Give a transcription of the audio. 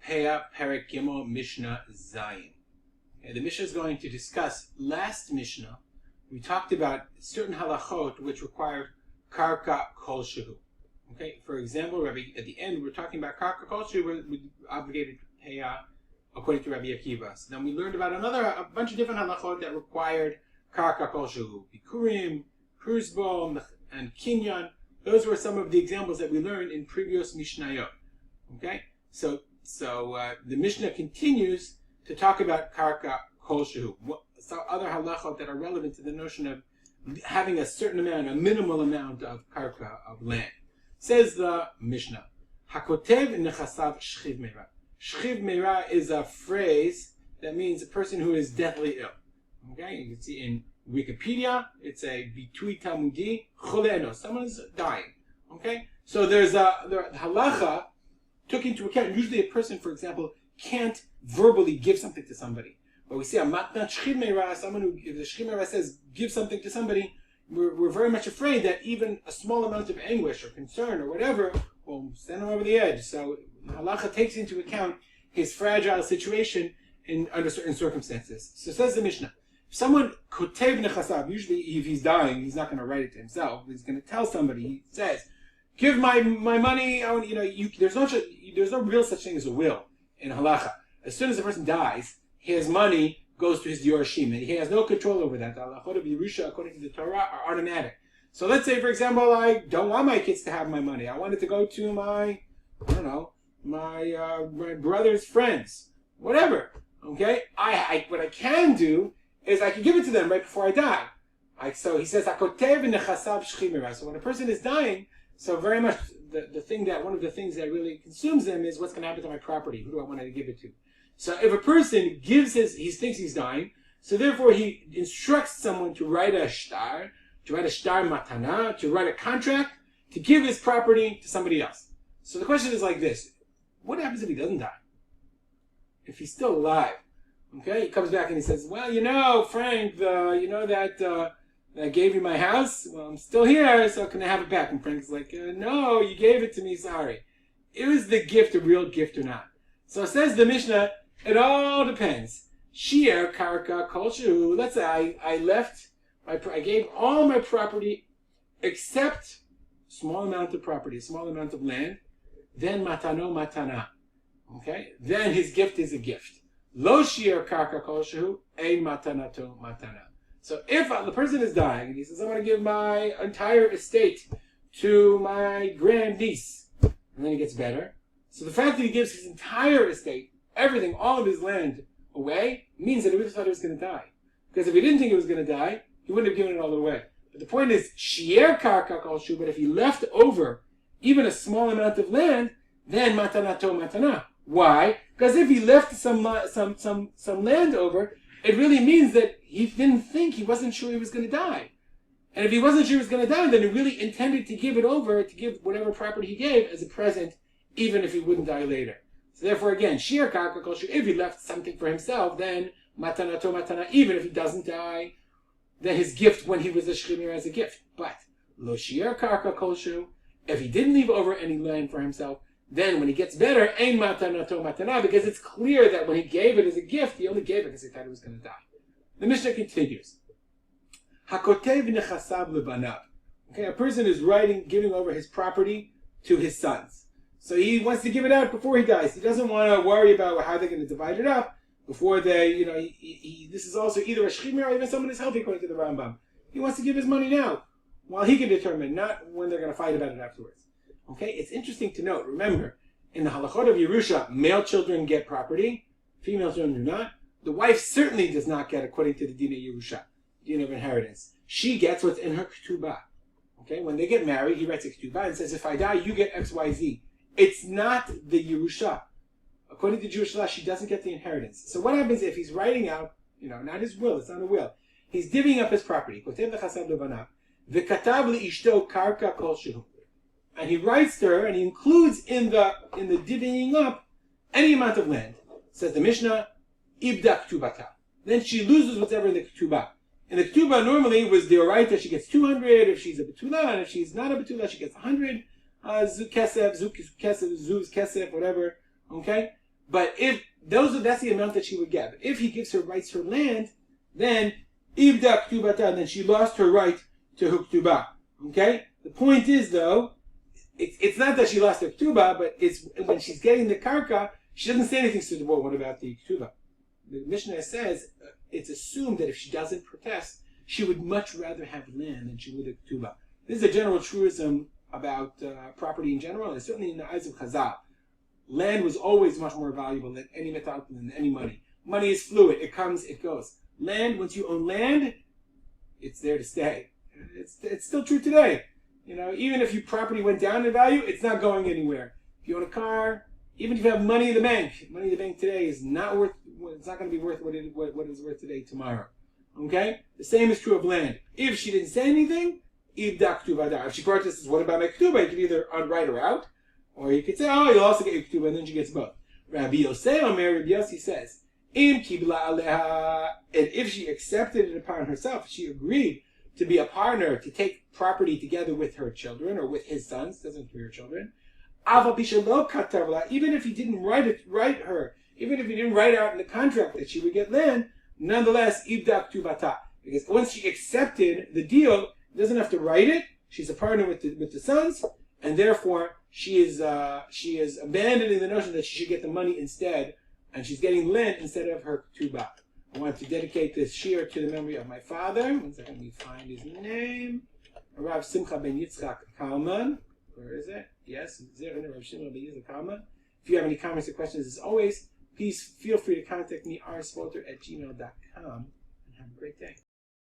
Peah Perek Gimel Mishnah Zayin. The Mishnah is going to discuss last Mishnah. We talked about certain halachot which required karka kol shehu. Okay, for example, at the end we're talking about karka kol shehu. We're obligated to Peah according to Rabbi Akiva. So then we learned about a bunch of different halachot that required karka kol shehu, bikurim, kruzbom, and kinyan. Those were some of the examples that we learned in previous Mishnayot. Okay, so the Mishnah continues to talk about karka kol shehu, some other halachot that are relevant to the notion of having a certain amount, a minimal amount of karka, of land. Says the Mishnah, hakotev nechasav shchiv meira. Shchiv meira is a phrase that means a person who is deathly ill. Okay, you can see in Wikipedia, it's a bitui talmudi choleno. Someone is dying. Okay, so the halacha took into account. Usually, a person, for example, can't verbally give something to somebody. But we see a matnat shchiv meira, someone who, if the shchiv meira says give something to somebody, we're very much afraid that even a small amount of anguish or concern or whatever will send him over the edge. So halacha takes into account his fragile situation under certain circumstances. So says the Mishnah, someone kotev nechasav, usually if he's dying, he's not going to write it to himself. He's going to tell somebody. He says, "Give my money." There's no real such thing as a will in halacha. As soon as a person dies, his money goes to his yorshim, and he has no control over that. The halachot of Yerusha, according to the Torah, are automatic. So let's say, for example, I don't want my kids to have my money. I want it to go to my brother's friends, whatever. Okay, what I can do is I can give it to them right before I die. So he says, "Hakotev nechasav shchiv meira." So when a person is dying, so very much one of the things that really consumes them is what's going to happen to my property. Who do I want to give it to? So if a person he thinks he's dying, so therefore he instructs someone to write a shtar matana, to write a contract to give his property to somebody else. So the question is like this: what happens if he doesn't die? If he's still alive? Okay, he comes back and he says, "Well, Frank, that I gave you my house. Well, I'm still here, so can I have it back?" And Frank's like, "No, you gave it to me. Sorry. Is the gift a real gift or not?" So it says the Mishnah, it all depends. Shi'er karka kol shehu. Let's say I gave all my property except small amount of property, a small amount of land. Then matano matana. Okay, then his gift is a gift. Lo shi'er karka kol shehu, ein matanato matana. So if the person is dying and he says, "I want to give my entire estate to my grandniece," and then he gets better. So the fact that he gives his entire estate, everything, all of his land away, means that he really thought he was going to die. Because if he didn't think he was going to die, he wouldn't have given it all away. But the point is, shi'er karka kol shehu, but if he left over even a small amount of land, then matanato matana. Why? Because if he left some land over, it really means that he he wasn't sure he was going to die. And if he wasn't sure he was going to die, then he really intended to give it over, to give whatever property he gave as a present, even if he wouldn't die later. So therefore, again, shi'er karka kol shehu, if he left something for himself, then matanato matana, even if he doesn't die, then his gift when he was a shchiv meira is a gift. But lo shi'er karka kol shehu, if he didn't leave over any land for himself, then when he gets better, ein matanato matana, because it's clear that when he gave it as a gift, he only gave it because he thought he was going to die. The Mishnah continues. Hakotev nechasav lebanav. Okay, a person is giving over his property to his sons. So he wants to give it out before he dies. He doesn't want to worry about how they're going to divide it up before they, this is also either a shchiv meira or even someone is healthy, according to the Rambam. He wants to give his money now, while he can determine, not when they're going to fight about it afterwards. Okay, it's interesting to note, remember, in the halachot of Yerusha, male children get property, female children do not. The wife certainly does not get, according to the din of Yerusha, din of inheritance. She gets what's in her ketubah. Okay, when they get married, he writes a ketubah and says, "If I die, you get X, Y, Z." It's not the Yerusha. According to Jewish law, she doesn't get the inheritance. So what happens if he's writing out, not his will, it's not a will. He's divvying up his property. Kotev lechasav levanav, v'katav li'ishto karka kol shehu. And he writes to her, and he includes in the divvying up any amount of land. Says the Mishnah, ibda ktubata. Then she loses whatever in the ketubah. In the ketubah, normally it was the oraita, she gets 200 if she's a betula, and if she's not a betula, she gets 100. Zuz kesef, whatever. Okay? But that's the amount that she would get. But if he gives her rights for land, then Ibda Ktubata, then she lost her right to her Ktubah. Okay? The point is, though, it's not that she lost her Ktubah, but it's when she's getting the Karka, she doesn't say anything to the board. What about the Ktubah? The Mishnah says it's assumed that if she doesn't protest, she would much rather have land than she would a Ktubah. This is a general truism about property in general, and certainly in the eyes of Chazal. Land was always much more valuable than any metal, than any money. Money is fluid. It comes, it goes. Land, once you own land, it's there to stay. It's still true today. You know, even if your property went down in value, it's not going anywhere. If you own a car, even if you have money in the bank today is not worth, it's not going to be worth what it is worth today, tomorrow. Okay? The same is true of land. If she didn't say anything, if she protests, what about my ketubah? You can either unwrite her out, or you could say, oh, you'll also get your ketubah, and then she gets both. Rabbi Yossi says, Im kibla aleha, and if she accepted it upon herself, she agreed to be a partner, to take property together with her children, or with his sons, doesn't include her children, even if he didn't write her, even if he didn't write out in the contract that she would get land, nonetheless, ibda ktubata, because once she accepted the deal, she doesn't have to write it. She's a partner with the sons, and therefore she is abandoning the notion that she should get the money instead, and she's getting land instead of her ketubah. I want to dedicate this shir to the memory of my father. One second, let me find his name. Harav Simcha ben Yitzchak Kalman. Where is it? Yes, Harav Simcha ben Yitzchak Kalman. If you have any comments or questions, as always, please feel free to contact me, rswalter@gmail.com, and have a great day.